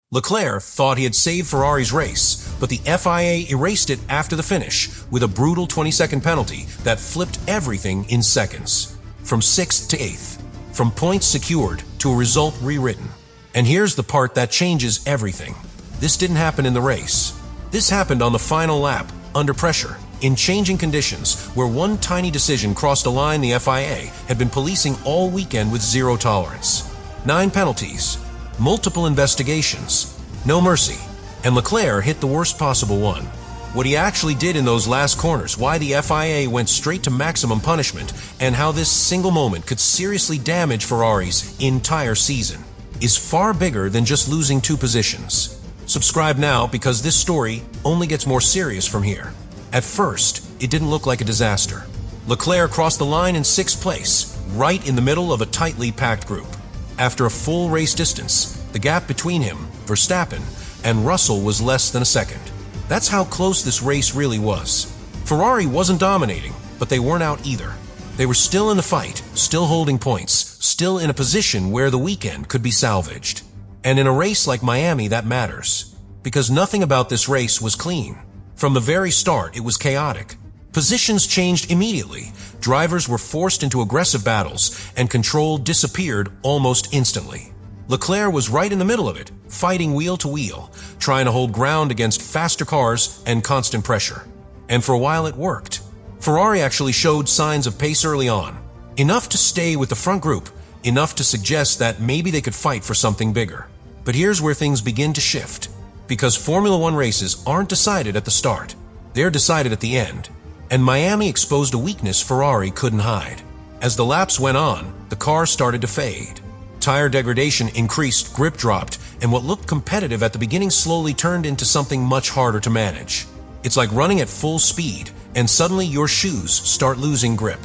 Leclerc thought he had saved Ferrari's race, but the FIA erased it after the finish with a brutal 20-second penalty that flipped everything in seconds. From 6th to 8th. From points secured to a result rewritten. And here's the part that changes everything. This didn't happen in the race. This happened on the final lap, under pressure, in changing conditions, where one tiny decision crossed a line the FIA had been policing all weekend with zero tolerance. 9 penalties, multiple investigations, no mercy, and Leclerc hit the worst possible one. What he actually did in those last corners, why the FIA went straight to maximum punishment, and how this single moment could seriously damage Ferrari's entire season, is far bigger than just losing 2 positions. Subscribe now, because this story only gets more serious from here. At first, it didn't look like a disaster. Leclerc crossed the line in 6th place, right in the middle of a tightly packed group. After a full race distance, the gap between him, Verstappen, and Russell was less than a second. That's how close this race really was. Ferrari wasn't dominating, but they weren't out either. They were still in the fight, still holding points, still in a position where the weekend could be salvaged. And in a race like Miami, that matters, because nothing about this race was clean. From the very start, it was chaotic. Positions changed immediately, drivers were forced into aggressive battles, and control disappeared almost instantly. Leclerc was right in the middle of it, fighting wheel to wheel, trying to hold ground against faster cars and constant pressure. And for a while it worked. Ferrari actually showed signs of pace early on. Enough to stay with the front group, enough to suggest that maybe they could fight for something bigger. But here's where things begin to shift. Because Formula One races aren't decided at the start. They're decided at the end. And Miami exposed a weakness Ferrari couldn't hide. As the laps went on, the car started to fade. Tire degradation increased, grip dropped, and what looked competitive at the beginning slowly turned into something much harder to manage. It's like running at full speed, and suddenly your shoes start losing grip.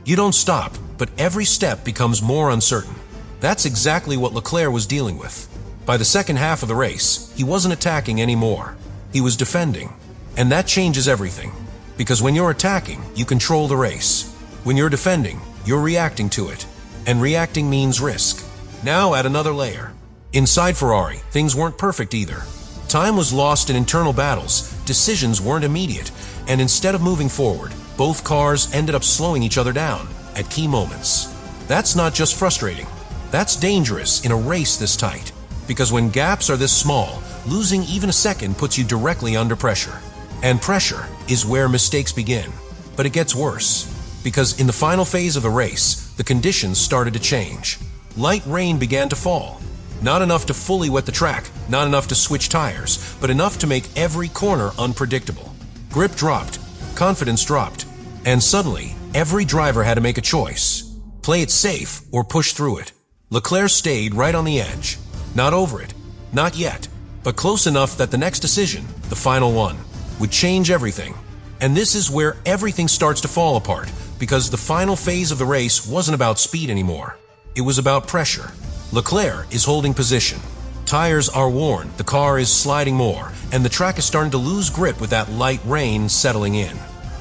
You don't stop, but every step becomes more uncertain. That's exactly what Leclerc was dealing with. By the second half of the race, he wasn't attacking anymore. He was defending. And that changes everything. Because when you're attacking, you control the race. When you're defending, you're reacting to it. And reacting means risk. Now add another layer. Inside Ferrari, things weren't perfect either. Time was lost in internal battles, decisions weren't immediate, and instead of moving forward, both cars ended up slowing each other down at key moments. That's not just frustrating. That's dangerous in a race this tight. Because when gaps are this small, losing even a second puts you directly under pressure. And pressure is where mistakes begin. But it gets worse. Because in the final phase of the race, the conditions started to change. Light rain began to fall. Not enough to fully wet the track, not enough to switch tires, but enough to make every corner unpredictable. Grip dropped, confidence dropped, and suddenly, every driver had to make a choice. Play it safe or push through it. Leclerc stayed right on the edge. Not over it, not yet, but close enough that the next decision, the final one, would change everything. And this is where everything starts to fall apart, because the final phase of the race wasn't about speed anymore. It was about pressure. Leclerc is holding position. Tires are worn, the car is sliding more, and the track is starting to lose grip with that light rain settling in.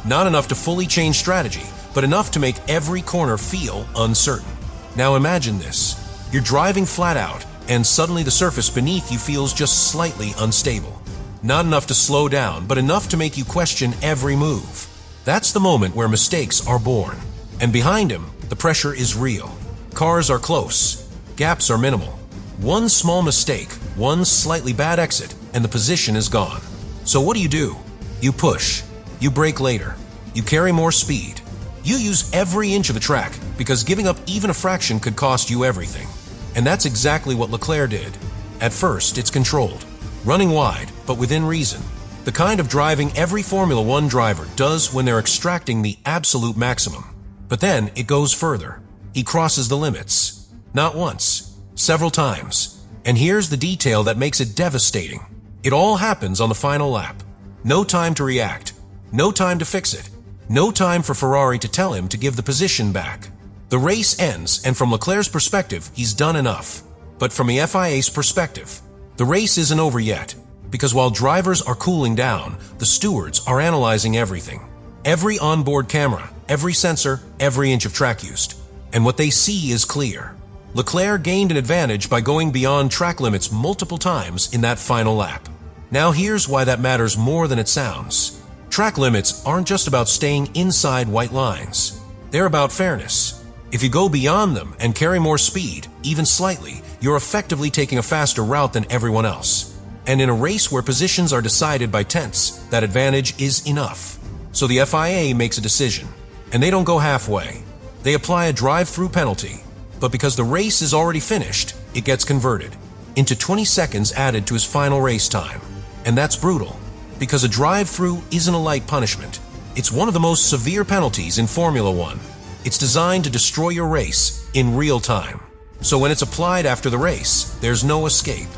Not enough to fully change strategy, but enough to make every corner feel uncertain. Now imagine this. You're driving flat out, and suddenly the surface beneath you feels just slightly unstable. Not enough to slow down, but enough to make you question every move. That's the moment where mistakes are born. And behind him, the pressure is real. Cars are close. Gaps are minimal. One small mistake, one slightly bad exit, and the position is gone. So what do? You push. You brake later. You carry more speed. You use every inch of the track, because giving up even a fraction could cost you everything. And that's exactly what Leclerc did. At first, it's controlled. Running wide, but within reason. The kind of driving every Formula One driver does when they're extracting the absolute maximum. But then, it goes further. He crosses the limits. Not once. Several times. And here's the detail that makes it devastating. It all happens on the final lap. No time to react. No time to fix it. No time for Ferrari to tell him to give the position back. The race ends, and from Leclerc's perspective, he's done enough. But from the FIA's perspective, the race isn't over yet. Because while drivers are cooling down, the stewards are analyzing everything. Every onboard camera, every sensor, every inch of track used. And what they see is clear. Leclerc gained an advantage by going beyond track limits multiple times in that final lap. Now here's why that matters more than it sounds. Track limits aren't just about staying inside white lines. They're about fairness. If you go beyond them and carry more speed, even slightly, you're effectively taking a faster route than everyone else. And in a race where positions are decided by tenths, that advantage is enough. So the FIA makes a decision, and they don't go halfway. They apply a drive-through penalty, but because the race is already finished, it gets converted into 20 seconds added to his final race time. And that's brutal, because a drive-through isn't a light punishment. It's one of the most severe penalties in Formula One. It's designed to destroy your race in real time. So when it's applied after the race, there's no escape,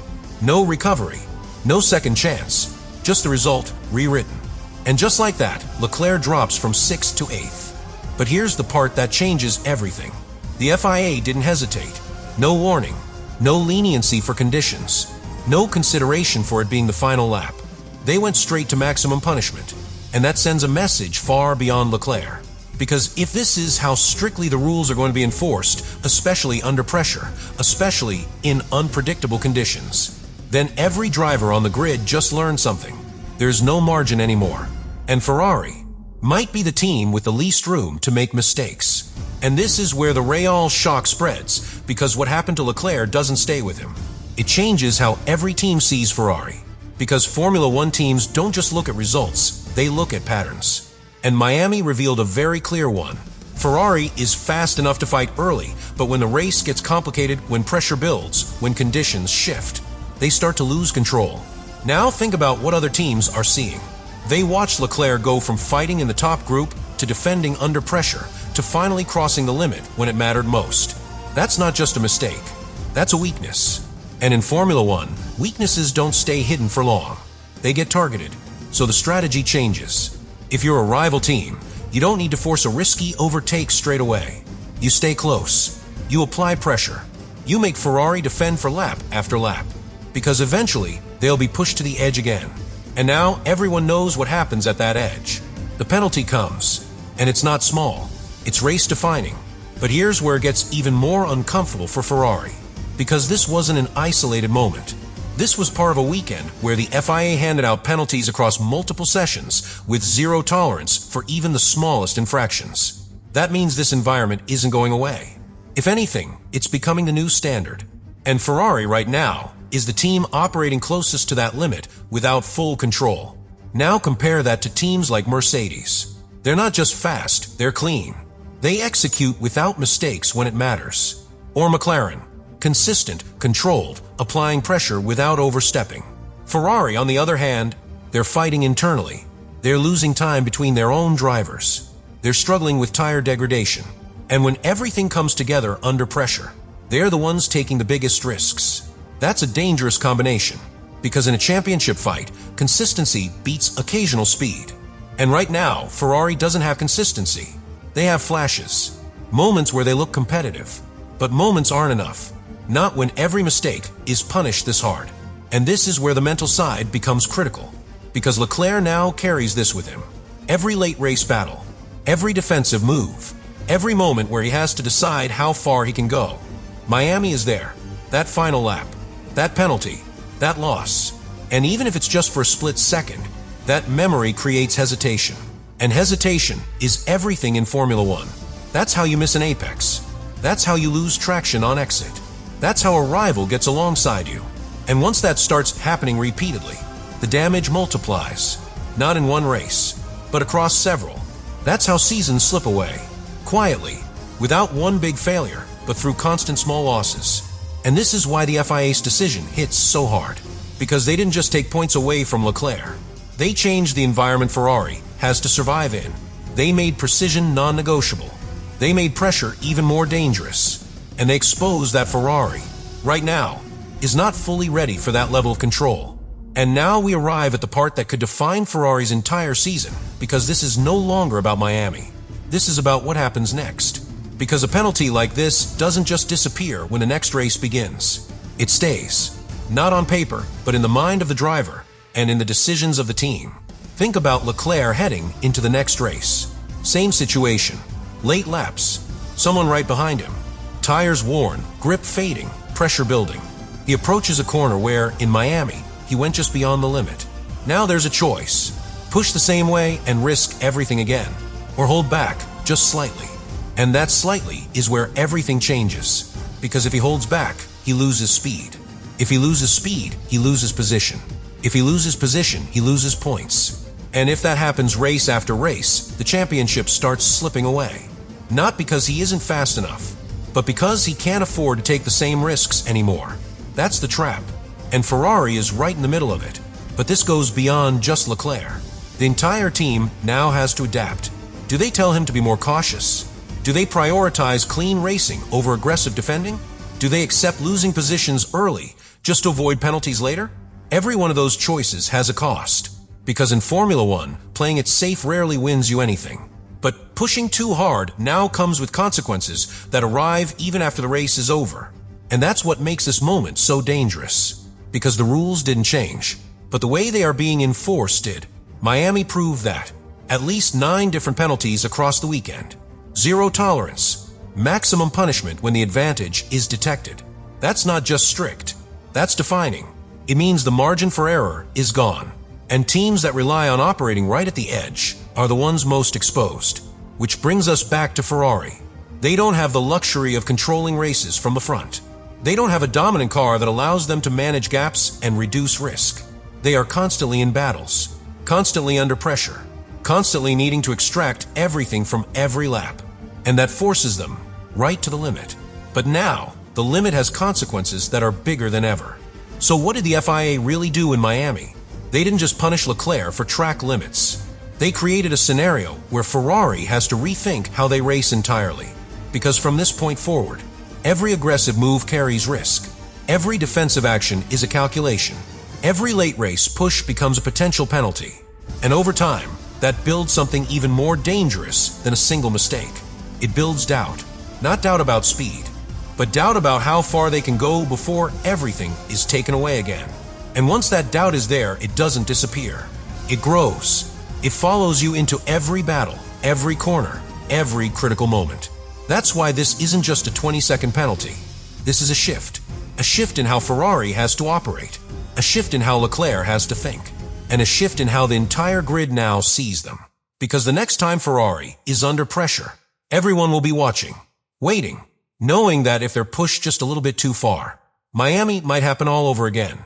no recovery, no second chance, just the result rewritten. And just like that, Leclerc drops from 6th to 8th. But here's the part that changes everything. The FIA didn't hesitate. No warning, no leniency for conditions, no consideration for it being the final lap. They went straight to maximum punishment, and that sends a message far beyond Leclerc. Because if this is how strictly the rules are going to be enforced, especially under pressure, especially in unpredictable conditions, then every driver on the grid just learned something. There's no margin anymore. And Ferrari might be the team with the least room to make mistakes. And this is where the real shock spreads, because what happened to Leclerc doesn't stay with him. It changes how every team sees Ferrari. Because Formula One teams don't just look at results, they look at patterns. And Miami revealed a very clear one. Ferrari is fast enough to fight early, but when the race gets complicated, when pressure builds, when conditions shift, they start to lose control. Now think about what other teams are seeing. They watch Leclerc go from fighting in the top group to defending under pressure to finally crossing the limit when it mattered most. That's not just a mistake. That's a weakness. And in Formula One, weaknesses don't stay hidden for long. They get targeted, so the strategy changes. If you're a rival team, you don't need to force a risky overtake straight away. You stay close. You apply pressure. You make Ferrari defend for lap after lap. Because eventually, they'll be pushed to the edge again. And now, everyone knows what happens at that edge. The penalty comes, and it's not small. It's race-defining. But here's where it gets even more uncomfortable for Ferrari. Because this wasn't an isolated moment. This was part of a weekend where the FIA handed out penalties across multiple sessions with zero tolerance for even the smallest infractions. That means this environment isn't going away. If anything, it's becoming the new standard. And Ferrari right now is the team operating closest to that limit without full control. Now compare that to teams like Mercedes. They're not just fast, they're clean. They execute without mistakes when it matters. Or McLaren. Consistent, controlled, applying pressure without overstepping. Ferrari, on the other hand, they're fighting internally. They're losing time between their own drivers. They're struggling with tire degradation. And when everything comes together under pressure, they're the ones taking the biggest risks. That's a dangerous combination, because in a championship fight, consistency beats occasional speed. And right now, Ferrari doesn't have consistency. They have flashes, moments where they look competitive. But moments aren't enough. Not when every mistake is punished this hard. And this is where the mental side becomes critical. Because Leclerc now carries this with him. Every late race battle, every defensive move, every moment where he has to decide how far he can go. Miami is there. That final lap, that penalty, that loss. And even if it's just for a split second, that memory creates hesitation. And hesitation is everything in Formula One. That's how you miss an apex. That's how you lose traction on exit. That's how a rival gets alongside you. And once that starts happening repeatedly, the damage multiplies. Not in one race, but across several. That's how seasons slip away. Quietly, without one big failure, but through constant small losses. And this is why the FIA's decision hits so hard. Because they didn't just take points away from Leclerc. They changed the environment Ferrari has to survive in. They made precision non-negotiable. They made pressure even more dangerous. And they exposed that Ferrari, right now, is not fully ready for that level of control. And now we arrive at the part that could define Ferrari's entire season, because this is no longer about Miami. This is about what happens next. Because a penalty like this doesn't just disappear when the next race begins. It stays. Not on paper, but in the mind of the driver, and in the decisions of the team. Think about Leclerc heading into the next race. Same situation. Late laps. Someone right behind him. Tires worn, grip fading, pressure building. He approaches a corner where, in Miami, he went just beyond the limit. Now there's a choice. Push the same way and risk everything again, or hold back, just slightly. And that slightly is where everything changes. Because if he holds back, he loses speed. If he loses speed, he loses position. If he loses position, he loses points. And if that happens race after race, the championship starts slipping away. Not because he isn't fast enough, but because he can't afford to take the same risks anymore. That's the trap. And Ferrari is right in the middle of it. But this goes beyond just Leclerc. The entire team now has to adapt. Do they tell him to be more cautious? Do they prioritize clean racing over aggressive defending? Do they accept losing positions early just to avoid penalties later? Every one of those choices has a cost. Because in Formula One, playing it safe rarely wins you anything. But pushing too hard now comes with consequences that arrive even after the race is over. And that's what makes this moment so dangerous. Because the rules didn't change, but the way they are being enforced did. Miami proved that. At least 9 different penalties across the weekend. 0 tolerance. Maximum punishment when the advantage is detected. That's not just strict. That's defining. It means the margin for error is gone. And teams that rely on operating right at the edge are the ones most exposed. Which brings us back to Ferrari. They don't have the luxury of controlling races from the front. They don't have a dominant car that allows them to manage gaps and reduce risk. They are constantly in battles, constantly under pressure, constantly needing to extract everything from every lap. And that forces them right to the limit. But now, the limit has consequences that are bigger than ever. So what did the FIA really do in Miami? They didn't just punish Leclerc for track limits. They created a scenario where Ferrari has to rethink how they race entirely. Because from this point forward, every aggressive move carries risk. Every defensive action is a calculation. Every late race push becomes a potential penalty. And over time, that builds something even more dangerous than a single mistake. It builds doubt. Not doubt about speed, but doubt about how far they can go before everything is taken away again. And once that doubt is there, it doesn't disappear. It grows. It follows you into every battle, every corner, every critical moment. That's why this isn't just a 20-second penalty. This is a shift in how Ferrari has to operate, a shift in how Leclerc has to think, and a shift in how the entire grid now sees them. Because the next time Ferrari is under pressure, everyone will be watching, waiting, knowing that if they're pushed just a little bit too far, Miami might happen all over again.